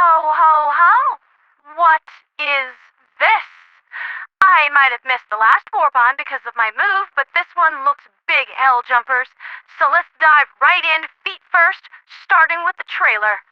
Ho, ho, ho! What is this? I might have missed the last Warbond because of my move, but this one looks big, hell jumpers. So let's dive right in, feet first, starting with the trailer.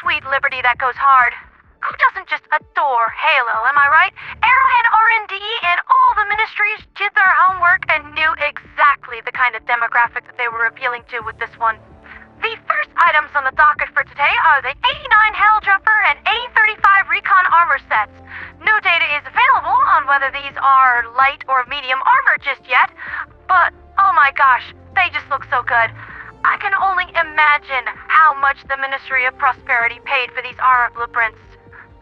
Sweet liberty that goes hard. Who doesn't just adore Halo, am I right? Arrowhead R&D and all the ministries did their homework and knew exactly the kind of demographic that they were appealing to with this one. The first items on the docket for today are the 89 Helljumper and A35 Recon armor sets. No data is available on whether these are light or medium armor just yet, but oh my gosh, they just look so good. I can only imagine how much the Ministry of Prosperity paid for these armor blueprints.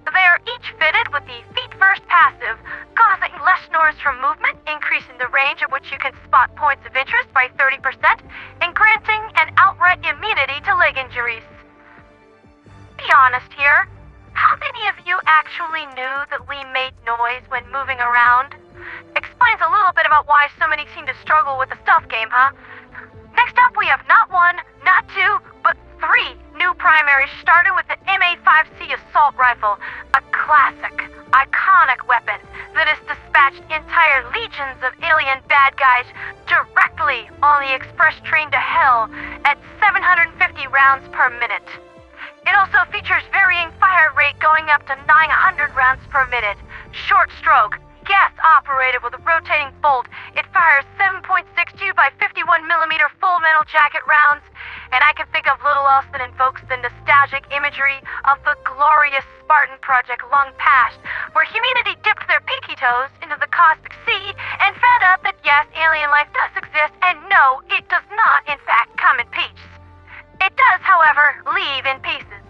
They are each fitted with the Feet First passive, causing less noise from movement, increasing the range at which you can spot points of interest by 30%, and granting an outright immunity to leg injuries. Be honest here. How many of you actually knew that we made noise when moving around? Explains a little bit about why so many seem to struggle with the stealth game, huh? Next up, we have not one, not two, but three new primaries, starting with the MA5C assault rifle, a classic, iconic weapon that has dispatched entire legions of alien bad guys directly on the express train to hell at 750 rounds per minute. It also features varying fire rate going up to 900 rounds per minute, short stroke, gas-operated with a rotating bolt. It fires 7.62 by 51mm full metal jacket rounds, and I can think of little else that invokes the nostalgic imagery of the glorious Spartan project long past, where humanity dipped their pinky toes into the cosmic sea and found out that yes, alien life does exist, and no, it does not in fact come in peace. It does, however, leave in pieces.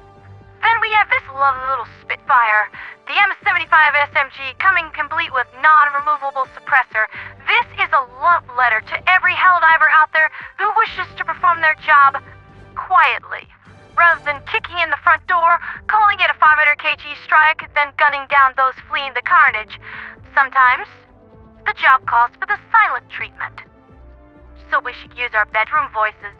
Then we have this lovely little Spitfire, the M75 SMG, coming complete with non-removable suppressor. This is a love letter to every Helldiver out there who wishes to perform their job quietly, rather than kicking in the front door, calling it a 500 kg strike, then gunning down those fleeing the carnage. Sometimes, the job calls for the silent treatment. So we should use our bedroom voices.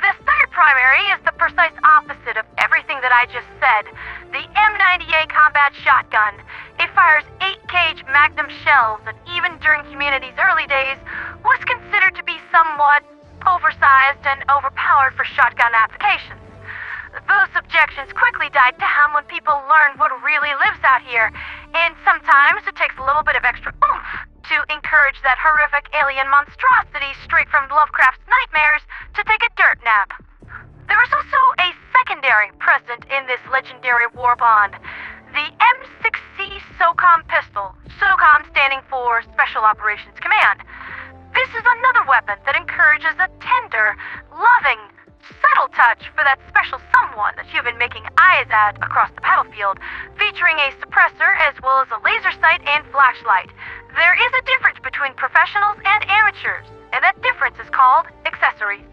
This third primary is the precise opposite of everything that I just said. The M98 combat shotgun. It fires 8-gauge magnum shells, and even during Humanity's early days, was considered to be somewhat oversized and overpowered for shotgun applications. Those objections quickly died down when people learned what really lives out here, and sometimes it takes a little bit of extra oomph to encourage that horrific alien monstrosity straight from Lovecraft's nightmares to take a dirt nap. There is also a secondary present in this legendary Warbond, the M6C SOCOM pistol, SOCOM standing for Special Operations Command. This is another weapon that encourages a tender, loving, subtle touch for that special someone that you've been making eyes at across the battlefield, featuring a suppressor as well as a laser sight and flashlight. There is a difference between professionals and amateurs, and that difference is called accessories.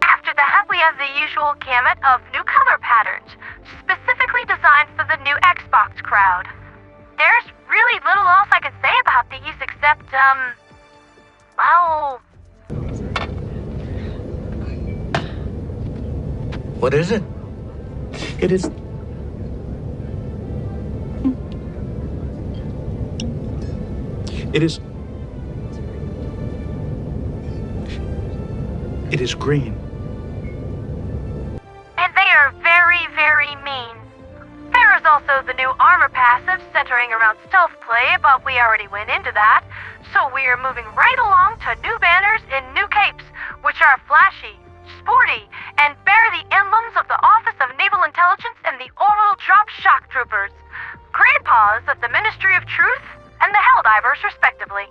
After that, we have the usual gamut of new color patterns, specifically designed for the new Xbox crowd. There's really little else I can say about these except, well... What is it? It is... It is... It is green. And they are very, very mean. There is also the new armor passive centering around stealth play, but we already went into that. So we are moving right along to new banners and new capes, which are flashy, sporty, and bear the emblems of the Office of Naval Intelligence and the Orbital Drop Shock Troopers, Grandpas of the Ministry of Truth, and the Helldivers, respectively.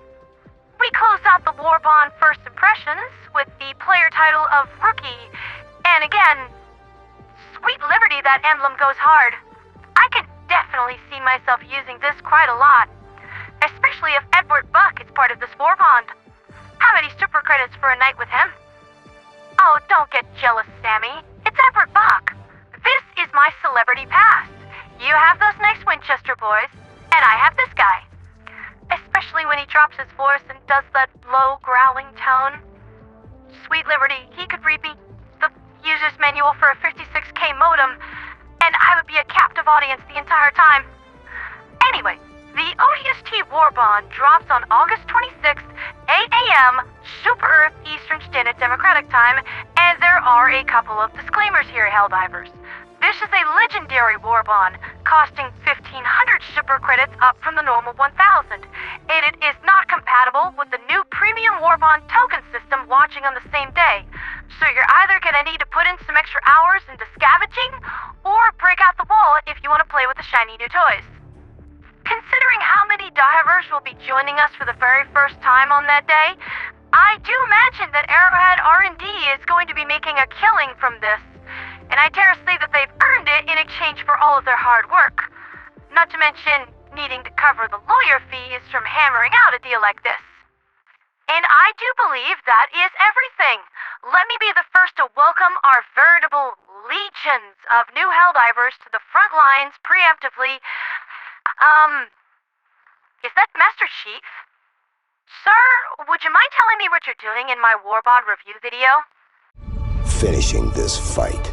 We closed out the Warbond First Impressions with the player title of Rookie, and again, sweet liberty, that emblem goes hard. I can definitely see myself using this quite a lot, especially if Edward Buck is part of this Warbond. How many super credits for a night with him? Oh, don't get jealous, Sammy. It's Edward Buck. This is my celebrity past. You have those nice Winchester boys, and I have this guy. Especially when he drops his voice and does that low, growling tone. Sweet liberty, he could read me the user's manual for a 56K modem, and I would be a captive audience the entire time. Anyway, the ODST Warbond drops on August 26th, 8 a.m., Super Earth Eastern Standard Democratic Time, and there are a couple of disclaimers here, Helldivers. This is a legendary Warbond, costing 1,500 super credits up from the normal 1,000, and it is not compatible with the new premium Warbond token system launching on the same day. So you're either gonna need to put in some extra hours into scavenging, or break out the wallet if you want to play with the shiny new toys. Considering how many divers will be joining us for the very first time on that day, I do imagine that Arrowhead R&D is going to be making a killing from this, and I dare say that they've earned it in exchange for all of their hard work. Not to mention needing to cover the lawyer fees from hammering out a deal like this. And I do believe that is everything. Let me be the first to welcome our veritable legions of new Helldivers to the front lines preemptively. Is that Master Chief? Sir, would you mind telling me what you're doing in my Warbond review video? Finishing this fight.